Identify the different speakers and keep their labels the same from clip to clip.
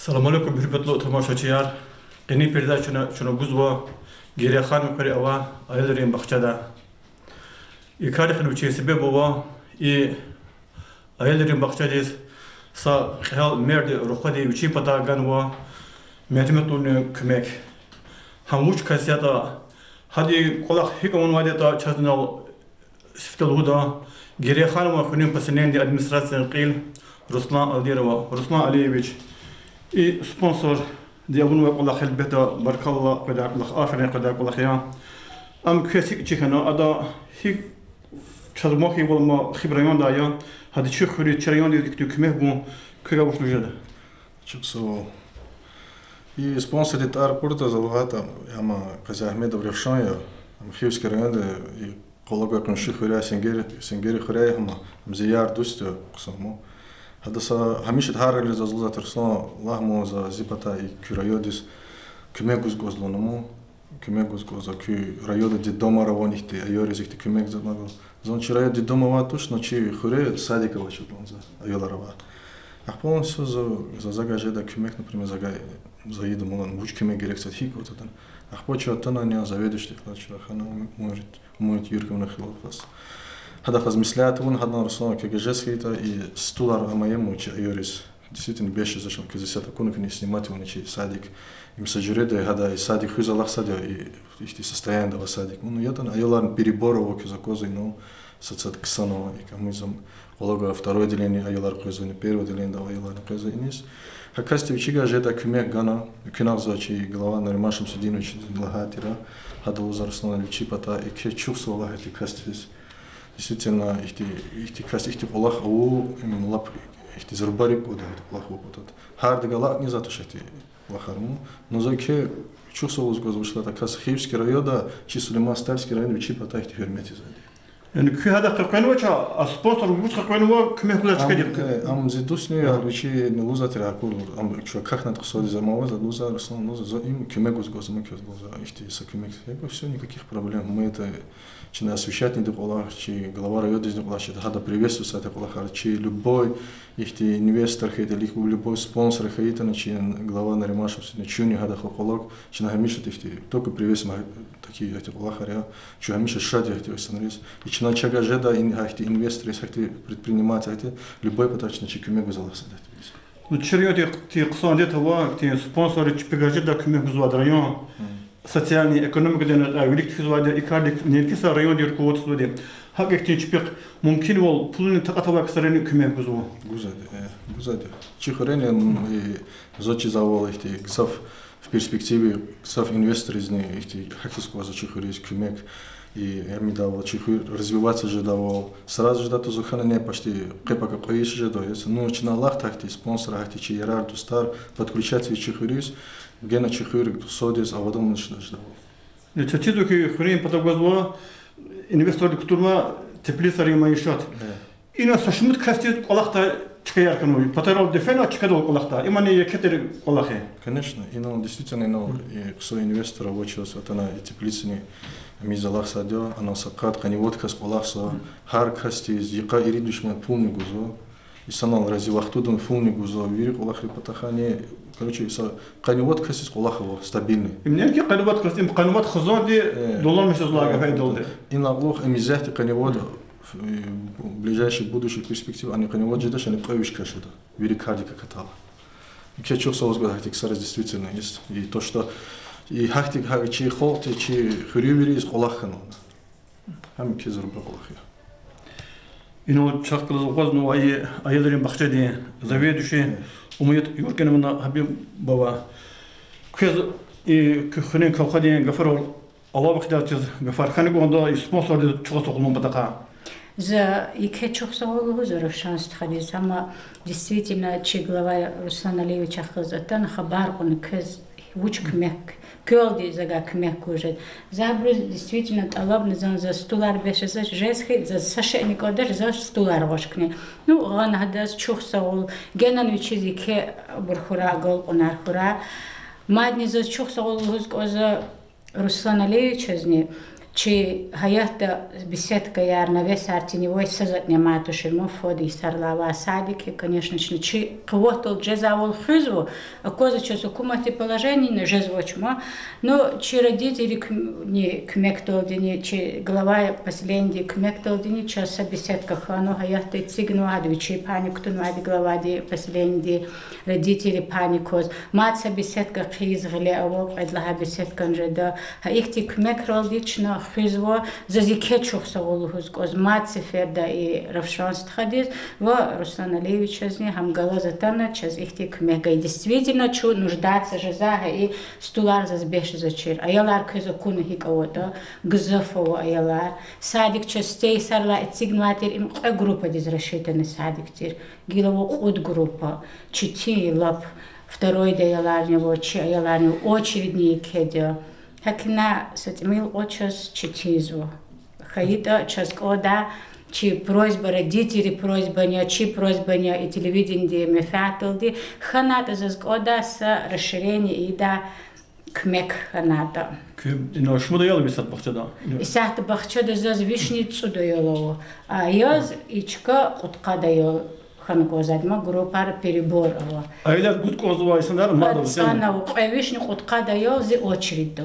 Speaker 1: Салам алейкум, hürmetli tomoshachilar. Qani передачаны шуны гузво Герехан кори ава айлерин бахчада. И карихн учи себе бова и айлерин бахчадис са хал мерди рухади учи пата ганва метметун кмек. Хамуч касята хади колах хикон вадета чазнал сифталуда Герехан ва хунин пасененди администрация qil Руслан Алдирова, Руслан Алиевич и спонсор ديابون والله خير بيتا بارك الله قدر الله آفرين قدر الله خيان كسي تشيكنا أدا هيك شرماخي والما خبريان دايا هذا شو خريج شريان يكتب كمه بون كذا وش نجده
Speaker 2: شو и спонсорит аэропорта залгата яма каза Ахмедов решая хивский район и коллега конши хуря сенгери хуря яма мзияр дусту кусамо هذا هميش تهار اللي زازلزة ترسان لهمو زا زيبتا كرايوديس كمية جوز لونمو كمية جوز كي رايود دي دوما رواني تي ايوري زيك كمية زاد نقول زون شي رايود دي دوما واتوش نشي خوري ساديك واشو لونزا ايولا روا احبون سو за загаже да кемек например заеду мон буч кемек герекса хик вот это ахпочо тана не заведующий клача хана может юрком хилфас هذا خز مثلات ون هذا رسول كجلس كيتا $100 أمايم وشي أيوريس действительно бешено зачем كذا تكون كني снимать он شيء садик им сожрет هذا садик хуй залах садик и эти состояния да садик ну я там айолар перебор его киза козы но соцат ксано и камизм коллега второе деление айолар козы не первое деление да айолар козы инис хакасти учига жета кумек гана кинав зачи глава на ремашем судинович лагатира هذا وزار основной личи пата и ke чувство лагати кастис действительно ихти Аллах им лап ихти зарбари кода Аллах вот хард гала не за то что ты лахарму но за ке чувствовал вышла такая Хивский район да Сулейман Стальский район учи по тахти хермети зади
Speaker 1: يعني كي هذا قنوة أسبونسر ومش قنوة كم يخلص كده
Speaker 2: ам зидусни алучи не луза теракул ам чё как надо ксоди замова за луза Руслан луза за им кемегус гозма кёс луза ихти сакемек яко всё никаких проблем мы это чи на освещать не дополах чи глава района не дополах это хада приветствуется это полахар чи любой ихти инвестор хейта лих любой спонсор хейта чи глава на ремашем сегодня чуни хада холок чи на хамиша ихти только приветствуем такие эти полахаря чи хамиша шади эти остановились и чи на чага жеда ихти инвесторы ихти предприниматели любой поточный чи кемегу заласа
Speaker 1: ну черёте ти ксон де того ти спонсоры чи пегажи да кемегу злад район социальный экономика дена велик хизвада икардик неркиса район дер код суди хакекти чпек мумкин вол пулны такатава ксарени кемегу зу
Speaker 2: гузаде чихорене и зочи завол ихти гсав в перспективе гсав инвестор из них ихти хакиску за чихорис кемек и я ми давал чиху развиваться же давал сразу же дату захана не почти кепака коиш же доес но чина лах тахти спонсор ахти чи ярар стар подключаться чихорис гена чихур содис а потом начинаешь давал
Speaker 1: не чатизу ки хрен потогозва инвестор кутурма теплица рима ишат и на сашмут касти колахта чкаяр кану патерол дефена чкадол колахта имани якетер колахе
Speaker 2: конечно и но действительно но и кто инвестор обучился это на теплице мизалах садё она сакат канивот кас колахса хар касти зика иридушман пулни гузо и санал рази вахтудун пулни гузо вири колахи патахани короче канивот касис колахово стабильный
Speaker 1: мне ки канивот кас им канивот хзоди доллар месяц лага файдолде
Speaker 2: и на глох мизахти канивот в ближайшей будущей перспективе они канивот ждешь они правишь кашета вири кардика катала я чувствовал что это действительно есть и то что и хахтик чи холти чи хурювери из колахану хам кизер бахлахи
Speaker 1: ино чаккыл гозну ай айылдырын бакчади заведующий умеет юркен мына хабиб баба кез и көхнен калкадин гафарол алла бахтачыз гафарханы гонда спонсор чуга соклун батака
Speaker 3: за икечохсового зарушанст хадис ама действительно чи глава Руслан Алиевич ахзатан хабар он кез учкмек кёлди зага кмек уже забрус действительно талабны за $100 бешеса жесхи за сашени кодер за $100 гошкне ну ган хадас чухсавол генан учизи ке бурхура гол онархура мадни за чухсавол гуз коза Руслан Алиевич азни чи хаята беседка яр на вес артиневой сазат немату ширмо фоди сарлава садики, конечно, чи кого-то джезавол хызу, а коза чё кумати положение на жезвочмо, но чи родители не кмектолдини, чи глава последний кмектолдини, час беседка хану хаята цигну адви, чи паникту нади глава ди последний родители паникоз, матса беседка хизгли, а вот предлагает беседка нжеда, а их ти кмекролдично хизво зазикечух саволухус коз матсе ферда и равшанст хадис в Руслан Алиевич из них хамгала затана час их тик мега и действительно чу нуждаться же зага и стулар зазбеши зачир аялар кызо куну хикавота гзафово аялар садик частей сарла этсигнуатир им группа дизрашитаны садик тир гилово от группа чити лап второй да аялар него чи аялар очередные кедя Hakina сатимил очас читизу. Хаита час кода чи просьба родителей, просьба не, чи просьба не и телевидение мефатилди. Ханата за кода с расширение и да кмек ханата.
Speaker 1: Но что да яло бисат бахчада?
Speaker 3: Исахта бахчада за вишницу да яло. А яз ичка утка да ял. Хангозадма группар переборова.
Speaker 1: А или гуд конзувай сандар мадов.
Speaker 3: Сана вишни утка да ял зи очередь.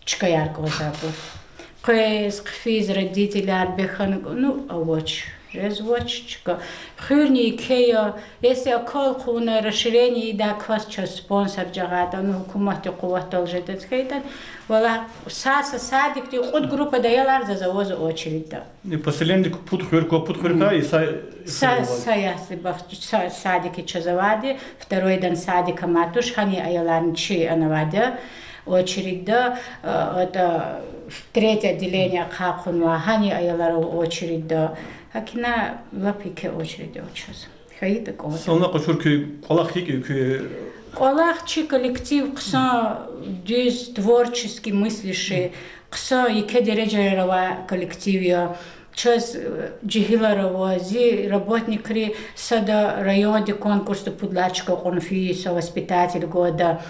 Speaker 3: Чкаярка возапу. Кэс кфиз родители арбехан, ну, авоч, резвочка. Хюрни кея, если околку на расширение да квас час спонсор джагата, ну, кумати куватал жедет хейтан, вала саса садик ти от группа даялар за завоза очередь да.
Speaker 1: И последний путхурка и
Speaker 3: саясы бах садики чазавади, второй дан садика матуш хани аяларнчи анавада. Очередь, да, это третье отделение Хахунва, Хани Аяларова очередь, да, Хакина Лапике очередь сейчас. Хаита кого?
Speaker 1: Сална кошурки колахики.
Speaker 3: Колахчи коллектив, кса дюз творчески мыслящий, кса ике дереджерова коллективия. Час Джихиларова, зи работники сада районе конкурса подлачка конфиса, воспитатель года,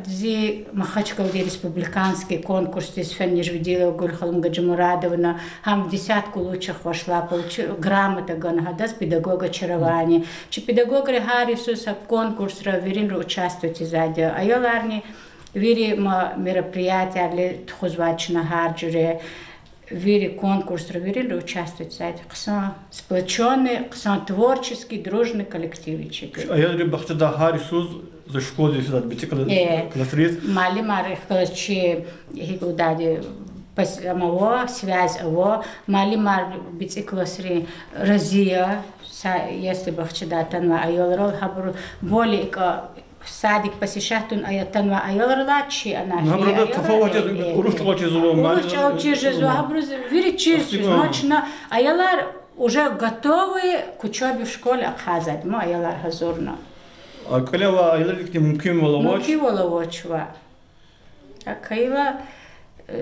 Speaker 3: зи Махачкалде республиканский конкурс, из Феннижвидила Гульхалм Гаджимурадовна, хам в десятку лучших вошла, получила грамота Ганагадас, педагога чарования. Чи педагог Регарисуса конкурс верин участвовать сзади, а я ларни вири мероприятия для тхузвачна харджуре. Вири конкурс проверили участвовать в этих сплоченный, творческий, дружный коллективчик.
Speaker 1: А я говорю, бахчада Харисуз за школу здесь от битикла классрез.
Speaker 3: Мали марих чи хигудади самого связь его, мали мар битикласри разия, если бахчада танва айолрол хабру более садик посещатун аятанва аяларлачи она.
Speaker 1: Набрал тафавачи урушчалачи зулом.
Speaker 3: Урушчалачи жезу хабруз виричи ночно аялар уже готовы к учебе в школе ахазать. Мо аялар хазурно.
Speaker 1: А калева аяларки мумкин воловоч.
Speaker 3: Мумкин воловочва. А кайла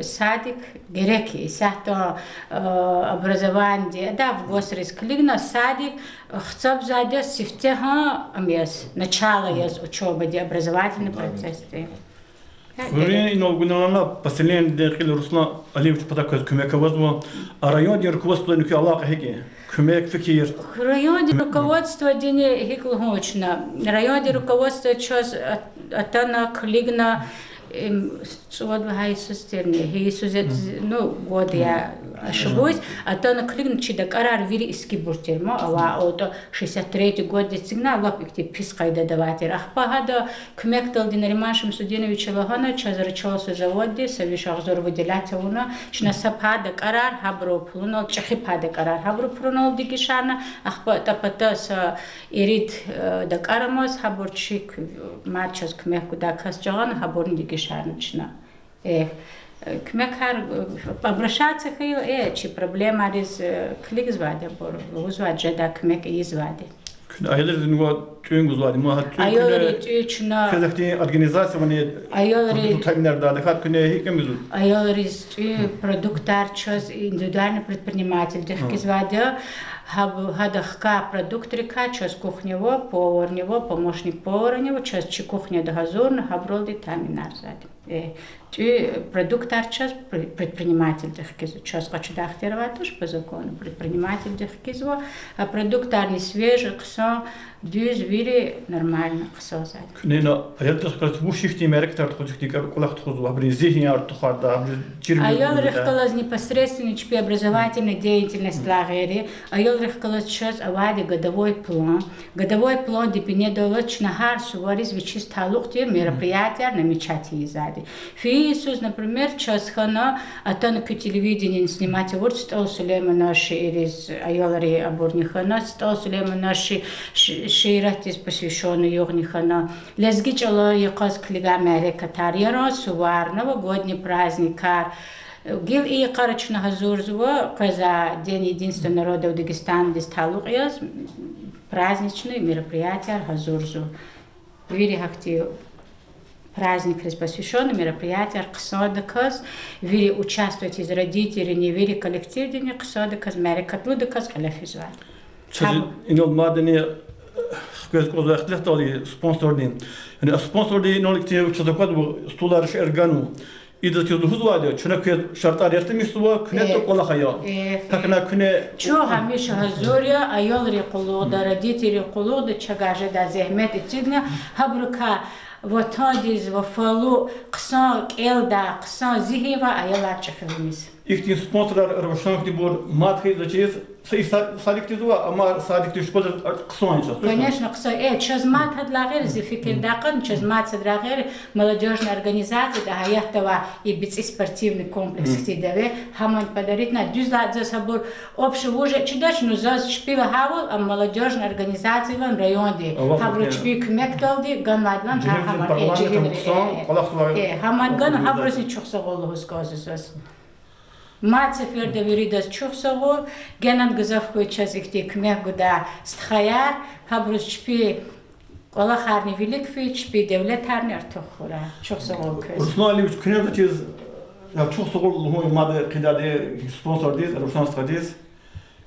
Speaker 3: садик гереки, сахто образование, да, в госрисклигна садик, хцап задя сифтеха амес, начало яз учебы, де образовательный процесс.
Speaker 1: Хурин иновгунана последний декил Руслан Алиевич потакает кумека возьму, а районное руководство нюки аллаха хеки, кумек фикир.
Speaker 3: Районное руководство дене хиклгочно, районное руководство час атана клигна Цуадва Хайсустерни, Хейсузет, ну, год я ошибусь, а то на клигн чи дакарар вири иски буртермо, ава ото 63 год десигнал лапикти пискайда даватер. Ахпагада кмектал динаримашем Судиновича Лагана, чазарчалсу заводи, савишахзор выделяться уна, чна сапа дакарар хабро плунал, чахипа дакарар хабро плунал дикишана, ахпа тапата са ирит дакарамос, хаборчик матчас кмеку дакас джаган, хаборн дикишаночна. Кмекар обращаться хил, чи проблема из клик звади, узвад жеда кмек и звади.
Speaker 1: Айдар динго тюнг звади, ма хат.
Speaker 3: Айдар тючна.
Speaker 1: Казахти организация вани.
Speaker 3: Айдар.
Speaker 1: Таймнер да, хат куне хикем изу.
Speaker 3: Айдар из продуктар час индивидуальный предприниматель, дехки звади. хадахка продуктрика, час кухнево, поварнево, помощник поварнево, час чи кухня догазурна, хабролди таминар зад. Ты продуктар час предприниматель дехкизу, час хочу дахтеровать по закону, предприниматель дехкизу, а продуктар не свежий, ксо, дюз вири нормально ксо зад.
Speaker 1: Книна, я даже как мужчины мерктар, хоть их никак кулак тхузу, абри зихни артухарда, абри чирми.
Speaker 3: А я рехкалаз непосредственно чпи образовательной деятельности лагеря, а я рехкалаз час авади годовой план депенедовать на хар сувариз вичист халухте мероприятия намечать изади. Иисус, например, час хана, а то на телевидении снимать вот стол сулема наши из айолари абурнихана, стол сулема наши шейратис посвященный юрнихана. Лезгичало яказ клига Америка тарьера, сувар, новогодний праздник, гил и карачна газурзва, каза День единства народа в Дагестане, дисталугияс, праздничные мероприятия газурзу. Вири хахти праздник, посвященный мероприятию Ксодаказ, вири участвовать из родителей, не вири коллектив день Ксодаказ, Мерикатлудаказ, Каляфизван.
Speaker 1: Инол мадани козу ахтлехтали спонсордин. Спонсордин ноликте чудакад стуларш эргану. إذا كنت هزوادة شنو كنت شرط عرفت مستوى كنت ولا خيال هكذا كنا
Speaker 3: شو هميش هزوريا أيول ريقولو درديتي ريقولو دشجاجة دا زحمة تيجنا هبركا وتاديز وفلو قصان كيلدا قصان زهيفا أيول أرشخلميس. إختي سبونسر روشان كتبور ما تخيل زجيز صادق تزوا أما صادق تشبه قصان إيش. Конечно, قصان через мат هدلاغير زي فكر داقن через мат هدلاغير молодежная организация да хаятова и бици спортивный комплекс тидаве хаман подарит на дюзла за собор общий уже чудаш ну за шпила хавал а молодежная организация в районе хабру чпик мекталди ганладлан хаман хаман ган хабрус не чухсаголу сказус Маца ферда виридас чухсаво, генан газавхой час их тик мегуда стхаяр, хабрус чпи кола харни великфи чпи девлет харни артохура чухсаво кез.
Speaker 1: Руслан Алиевич, князь чиз, я чухсаво лухой мады кидаде спонсор дез, Рушан страдез,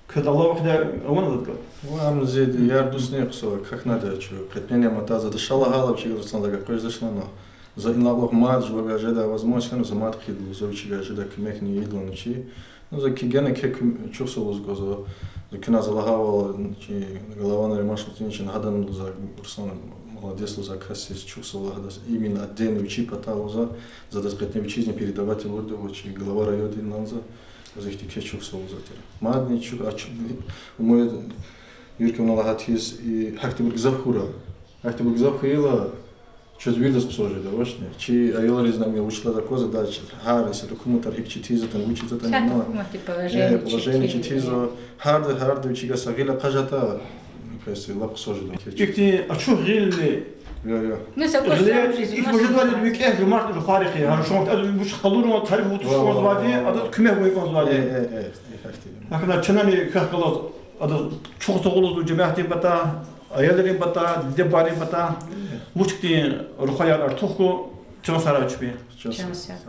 Speaker 1: кадалов кида он задка.
Speaker 2: Вам зед ярдус не ксо, как надо чу, предприятие матаза дышала галов чиз Руслан дага кой зашлано. За инлаблох мат жвага жеда возможно, за мат хидлу, за учига жеда кмехни идло ночи. Ну за кигена кек чувствовал сгозо, за кина залагавал, чи голова на ремашку тиничи нагадан за Руслан молодец за кассис чувствовал именно отдельный учи потал за доспретный учизни передавать лорду, чи голова райода инланза, за их тик чувствовал за тера. Мат не чу, а чу, мой юркем налагатис и хактибург завхура, хактибург завхуила. Что звезды способны, да, важно. Чи айолари знам я учила такое задача. Харри се документ архив читиза там учится там. Положение читиза. Хард учига сагила кажата. Кажется, лап сожи да.
Speaker 1: Кикти, а что грилли?
Speaker 2: Я.
Speaker 3: Ну сакос жизнь.
Speaker 1: И может быть векех жмарт الخارقي. هرشون مش قدروا تعرف وتشوف زوادي هذا كمه ويكون زوادي. هكذا كناني كخلاص هذا شو تقولوا جماعتي بتا ayollarning bata, debbaning bata, muchktin ruhayar artuxku chonsara uchbi.
Speaker 3: Chonsara.